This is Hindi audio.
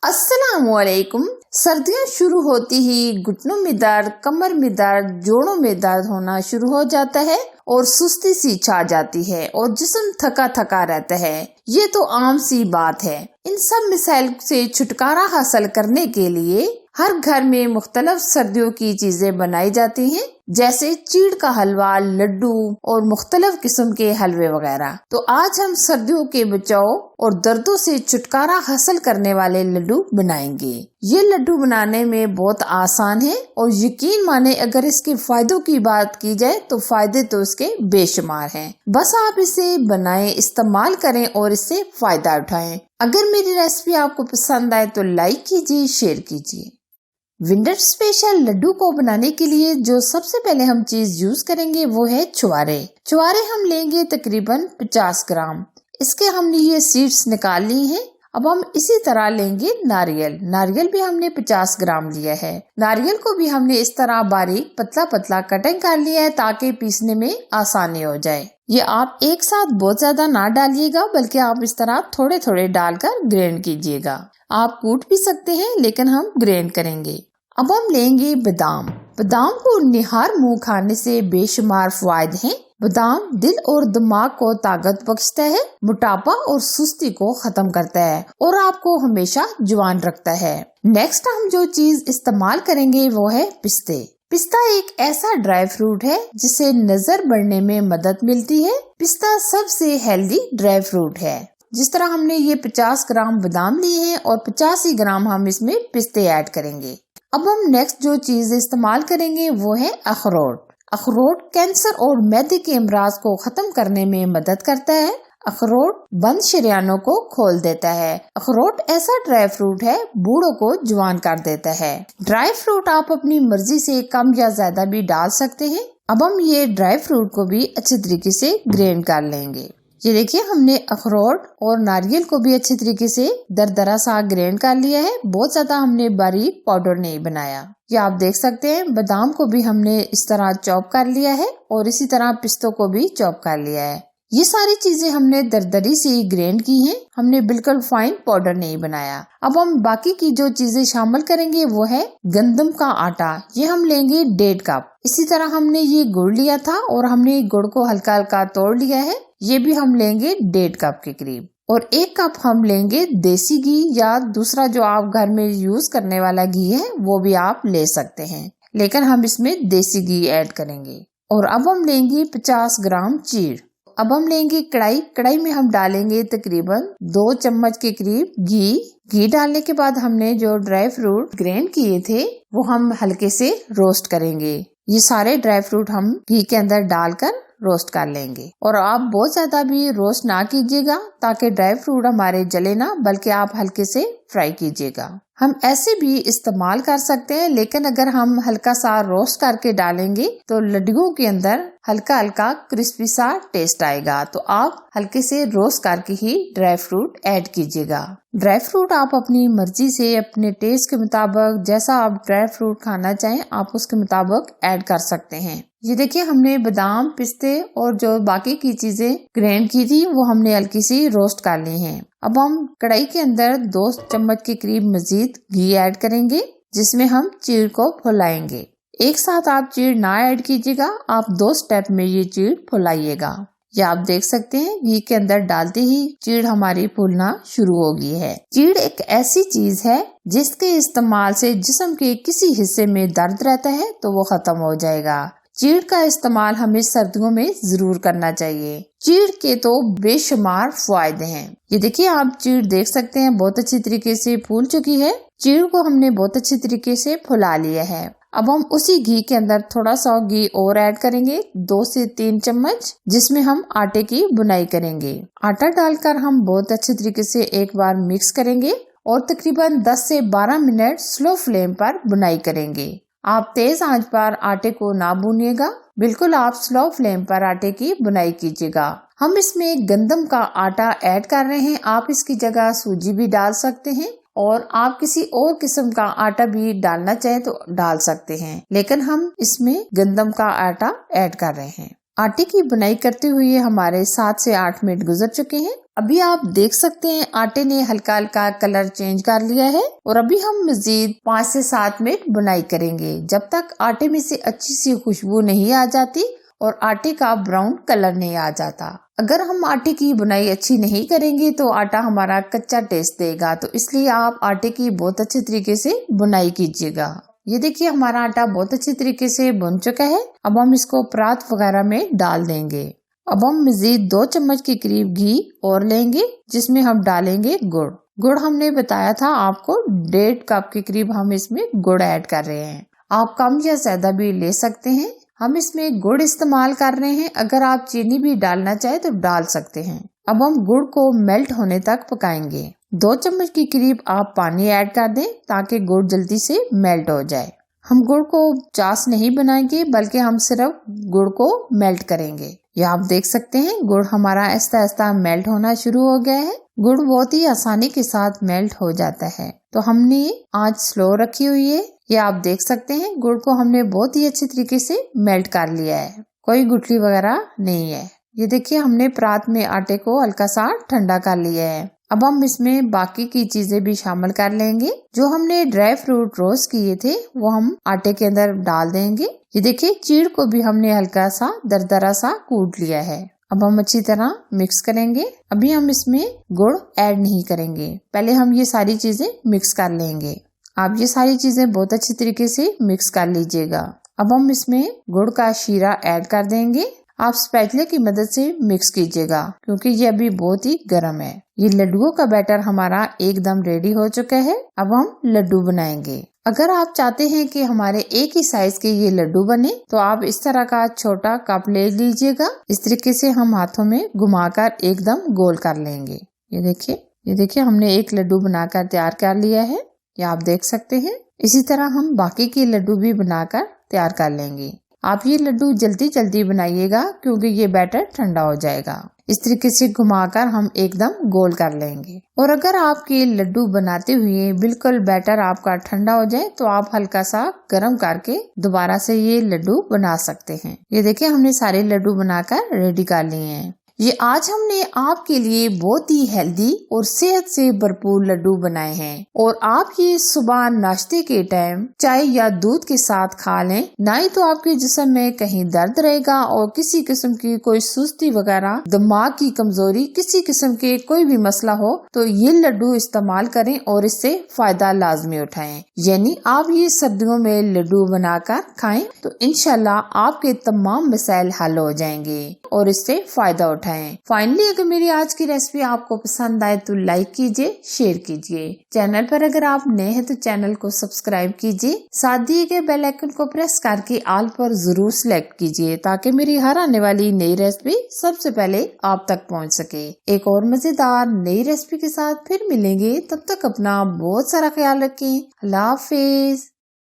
अस्सलामुअलैकुम। सर्दियाँ शुरू होती ही घुटनों में दर्द, कमर में दर्द, जोड़ों में दर्द होना शुरू हो जाता है और सुस्ती सी छा जाती है और जिस्म थका थका रहता है। ये तो आम सी बात है। इन सब मसाइल से छुटकारा हासिल करने के लिए हर घर में मुख्तलिफ सर्दियों की चीजें बनाई जाती हैं, जैसे चीड़ का हलवा, लड्डू और मुख्तलिफ किस्म के हलवे वगैरह। तो आज हम सर्दियों के बचाव और दर्दों से छुटकारा हासिल करने वाले लड्डू बनाएंगे। ये लड्डू बनाने में बहुत आसान है और यकीन माने अगर इसके फायदों की बात की जाए तो फायदे तो इसके बेशुमार हैं। बस आप इसे बनाएं, इस्तेमाल करें और इससे फायदा उठाएं। अगर मेरी रेसिपी आपको पसंद आए तो लाइक कीजिए, शेयर कीजिए। विंटर स्पेशल लड्डू को बनाने के लिए जो सबसे पहले हम चीज यूज करेंगे वो है छुआरे। छुआरे हम लेंगे तकरीबन 50 ग्राम। इसके हमने ये सीड्स निकाल ली हैं। अब हम इसी तरह लेंगे नारियल। नारियल भी हमने 50 ग्राम लिया है। नारियल को भी हमने इस तरह बारीक पतला पतला कटिंग कर लिया है ताकि पीसने में आसानी हो जाए। ये आप एक साथ बहुत ज्यादा ना डालिएगा, बल्कि आप इस तरह थोड़े थोड़े डालकर ग्राइंड कीजिएगा। आप कूट भी सकते हैं लेकिन हम ग्राइंड करेंगे। अब हम लेंगे बादाम। बादाम को निहार मुंह खाने से बेशुमार फायदे हैं। बादाम दिल और दिमाग को ताकत बख्शता है, मोटापा और सुस्ती को खत्म करता है और आपको हमेशा जवान रखता है। नेक्स्ट हम जो चीज इस्तेमाल करेंगे वो है पिस्ते। पिस्ता एक ऐसा ड्राई फ्रूट है जिसे नजर बढ़ने में मदद मिलती है। पिस्ता सबसे हेल्दी ड्राई फ्रूट है। जिस तरह हमने ये 50 ग्राम बादाम लिए हैं और 85 ग्राम हम इसमें पिस्ते ऐड करेंगे। अब हम नेक्स्ट जो चीज इस्तेमाल करेंगे वो है अखरोट। अखरोट कैंसर और मैदे के अमराज को खत्म करने में मदद करता है। अखरोट बंद शरियानों को खोल देता है। अखरोट ऐसा ड्राई फ्रूट है बूढ़ों को जवान कर देता है। ड्राई फ्रूट आप अपनी मर्जी से कम या ज्यादा भी डाल सकते हैं। अब हम ये ड्राई फ्रूट को भी अच्छे तरीके से ग्राइंड कर लेंगे। ये देखिए हमने अखरोट और नारियल को भी अच्छे तरीके से दरदरा सा ग्राइंड कर लिया है। बहुत ज्यादा हमने बारीक पाउडर नहीं बनाया। ये आप देख सकते हैं बादाम को भी हमने इस तरह चॉप कर लिया है और इसी तरह पिस्तों को भी चॉप कर लिया है। ये सारी चीजें हमने दरदरी से ग्राइंड की हैं। हमने बिल्कुल फाइन पाउडर नहीं बनाया। अब हम बाकी की जो चीजें शामिल करेंगे वो है गंदम का आटा। ये हम लेंगे 1.5 कप। इसी तरह हमने ये गुड़ लिया था और हमने गुड़ को हल्का हल्का तोड़ लिया है। ये भी हम लेंगे 1.5 कप के करीब। और 1 कप हम लेंगे देसी घी या दूसरा जो आप घर में यूज करने वाला घी है वो भी आप ले सकते हैं, लेकिन हम इसमें देसी घी ऐड करेंगे। और अब हम लेंगे 50 ग्राम चीड़। अब हम लेंगे कढ़ाई। कढ़ाई में हम डालेंगे तकरीबन 2 चम्मच के करीब घी। घी डालने के बाद हमने जो ड्राई फ्रूट ग्राइंड किए थे वो हम हल्के से रोस्ट करेंगे। ये सारे ड्राई फ्रूट हम घी के अंदर डालकर रोस्ट कर लेंगे। और आप बहुत ज्यादा भी रोस्ट ना कीजिएगा ताकि ड्राई फ्रूट हमारे जले ना, बल्कि आप हल्के से फ्राई कीजिएगा। हम ऐसे भी इस्तेमाल कर सकते हैं, लेकिन अगर हम हल्का सा रोस्ट करके डालेंगे तो लड्डुओं के अंदर हल्का हल्का क्रिस्पी सा टेस्ट आएगा। तो आप हल्के से रोस्ट करके ही ड्राई फ्रूट ऐड कीजिएगा। ड्राई फ्रूट आप अपनी मर्जी से अपने टेस्ट के मुताबिक जैसा आप ड्राई फ्रूट खाना चाहें आप उसके मुताबिक ऐड कर सकते हैं। ये देखिए हमने बादाम, पिस्ते और जो बाकी की चीजें ग्राइंड की थी वो हमने हल्की सी रोस्ट कर ली हैं। अब हम कढ़ाई के अंदर 2 चम्मच के करीब मजीद घी ऐड करेंगे, जिसमें हम चीड़ को फुलाएंगे। एक साथ आप चीड़ ना ऐड कीजिएगा, आप 2 स्टेप में ये चीड़ फुलाइएगा। ये आप देख सकते हैं घी के अंदर डालते ही चीड़ हमारी फूलना शुरू हो गई है। चीड़ एक ऐसी चीज है जिसके इस्तेमाल से जिस्म के किसी हिस्से में दर्द रहता है तो वो खत्म हो जाएगा। चीड़ का इस्तेमाल हमें सर्दियों में जरूर करना चाहिए। चीड़ के तो बेशुमार फायदे हैं। ये देखिए आप चीड़ देख सकते हैं बहुत अच्छी तरीके से फूल चुकी है। चीड़ को हमने बहुत अच्छी तरीके से फुला लिया है। अब हम उसी घी के अंदर थोड़ा सा घी और ऐड करेंगे, 2 से 3 चम्मच, जिसमें हम आटे की बुनाई करेंगे। आटा डालकर हम बहुत अच्छे तरीके से एक बार मिक्स करेंगे और तकरीबन 10 से 12 मिनट स्लो फ्लेम पर बुनाई करेंगे। आप तेज आंच पर आटे को ना भूनिएगा, बिल्कुल आप स्लो फ्लेम पर आटे की बुनाई कीजिएगा। हम इसमें गंदम का आटा ऐड कर रहे हैं। आप इसकी जगह सूजी भी डाल सकते हैं और आप किसी और किस्म का आटा भी डालना चाहें तो डाल सकते हैं, लेकिन हम इसमें गंदम का आटा ऐड कर रहे हैं। आटे की बुनाई करते हुए हमारे 7 से 8 मिनट गुजर चुके हैं। अभी आप देख सकते हैं आटे ने हल्का हल्का कलर चेंज कर लिया है और अभी हम मजीद 5 से 7 मिनट बुनाई करेंगे जब तक आटे में से अच्छी सी खुशबू नहीं आ जाती और आटे का ब्राउन कलर नहीं आ जाता। अगर हम आटे की बुनाई अच्छी नहीं करेंगे तो आटा हमारा कच्चा टेस्ट देगा, तो इसलिए आप आटे की बहुत अच्छे तरीके से बुनाई कीजिएगा। ये देखिए हमारा आटा बहुत अच्छी तरीके से बुन चुका है। अब हम इसको परात वगैरह में डाल देंगे। अब हम मजीद 2 चम्मच के करीब घी और लेंगे जिसमें हम डालेंगे गुड़। गुड़ हमने बताया था आपको 1.5 कप के करीब हम इसमें गुड़ ऐड कर रहे हैं। आप कम या ज्यादा भी ले सकते हैं। हम इसमें गुड़ इस्तेमाल कर रहे हैं, अगर आप चीनी भी डालना चाहे तो डाल सकते हैं। अब हम गुड़ को मेल्ट होने तक पकाएंगे। 2 चम्मच के करीब आप पानी ऐड कर दें ताकि गुड़ जल्दी से मेल्ट हो जाए। हम गुड़ को चास नहीं बनाएंगे बल्कि हम सिर्फ गुड़ को मेल्ट करेंगे। ये आप देख सकते हैं गुड़ हमारा आहिस्ता आहिस्ता मेल्ट होना शुरू हो गया है। गुड़ बहुत ही आसानी के साथ मेल्ट हो जाता है, तो हमने आंच स्लो रखी हुई है। ये आप देख सकते हैं गुड़ को हमने बहुत ही अच्छे तरीके से मेल्ट कर लिया है, कोई गुठली वगैरह नहीं है। ये देखिए हमने परात में आटे को हल्का सा ठंडा कर लिया है। अब हम इसमें बाकी की चीजें भी शामिल कर लेंगे। जो हमने ड्राई फ्रूट रोस्ट किए थे वो हम आटे के अंदर डाल देंगे। ये देखिए चीड़ को भी हमने हल्का सा दरदरा सा कूट लिया है। अब हम अच्छी तरह मिक्स करेंगे। अभी हम इसमें गुड़ ऐड नहीं करेंगे, पहले हम ये सारी चीजें मिक्स कर लेंगे। आप ये सारी चीजें बहुत अच्छी तरीके से मिक्स कर लीजिएगा। अब हम इसमें गुड़ का शीरा ऐड कर देंगे। आप स्पैचुला की मदद से मिक्स कीजिएगा क्योंकि ये अभी बहुत ही गर्म है। ये लड्डुओं का बैटर हमारा एकदम रेडी हो चुका है। अब हम लड्डू बनाएंगे। अगर आप चाहते हैं कि हमारे एक ही साइज के ये लड्डू बने तो आप इस तरह का छोटा कप ले लीजिएगा। इस तरीके से हम हाथों में घुमाकर एकदम गोल कर लेंगे। ये देखिए हमने एक लड्डू बनाकर तैयार कर लिया है। ये आप देख सकते हैं। इसी तरह हम बाकी के लड्डू भी बनाकर तैयार कर लेंगे। आप ये लड्डू जल्दी जल्दी बनाइएगा क्योंकि ये बैटर ठंडा हो जाएगा। इस तरीके से घुमाकर हम एकदम गोल कर लेंगे। और अगर आपके लड्डू बनाते हुए बिल्कुल बैटर आपका ठंडा हो जाए तो आप हल्का सा गर्म करके दोबारा से ये लड्डू बना सकते हैं। ये देखिए हमने सारे लड्डू बनाकर रेडी कर लिए हैं। ये आज हमने आपके लिए बहुत ही हेल्दी और सेहत से भरपूर लड्डू बनाए हैं और आप ये सुबह नाश्ते के टाइम चाय या दूध के साथ खा लें। ना ही तो आपके जिस्म में कहीं दर्द रहेगा और किसी किस्म की कोई सुस्ती वगैरह, दिमाग की कमजोरी, किसी किस्म के कोई भी मसला हो तो ये लड्डू इस्तेमाल करें और इससे फायदा लाजमी उठाएं। यानी आप ये सर्दियों में लड्डू बनाकर खाएं तो इंशाल्लाह आपके तमाम मसाइल हल हो जाएंगे और इससे फायदा उठाएं। फाइनली अगर मेरी आज की रेसिपी आपको पसंद आए तो लाइक कीजिए, शेयर कीजिए। चैनल पर अगर आप नए हैं तो चैनल को सब्सक्राइब कीजिए। साथ दिए गए बेल आइकन को प्रेस करके ऑल पर जरूर सिलेक्ट कीजिए ताकि मेरी हर आने वाली नई रेसिपी सबसे पहले आप तक पहुंच सके। एक और मजेदार नई रेसिपी के साथ फिर मिलेंगे। तब तक अपना बहुत सारा ख्याल रखें। अल्लाह हाफिज।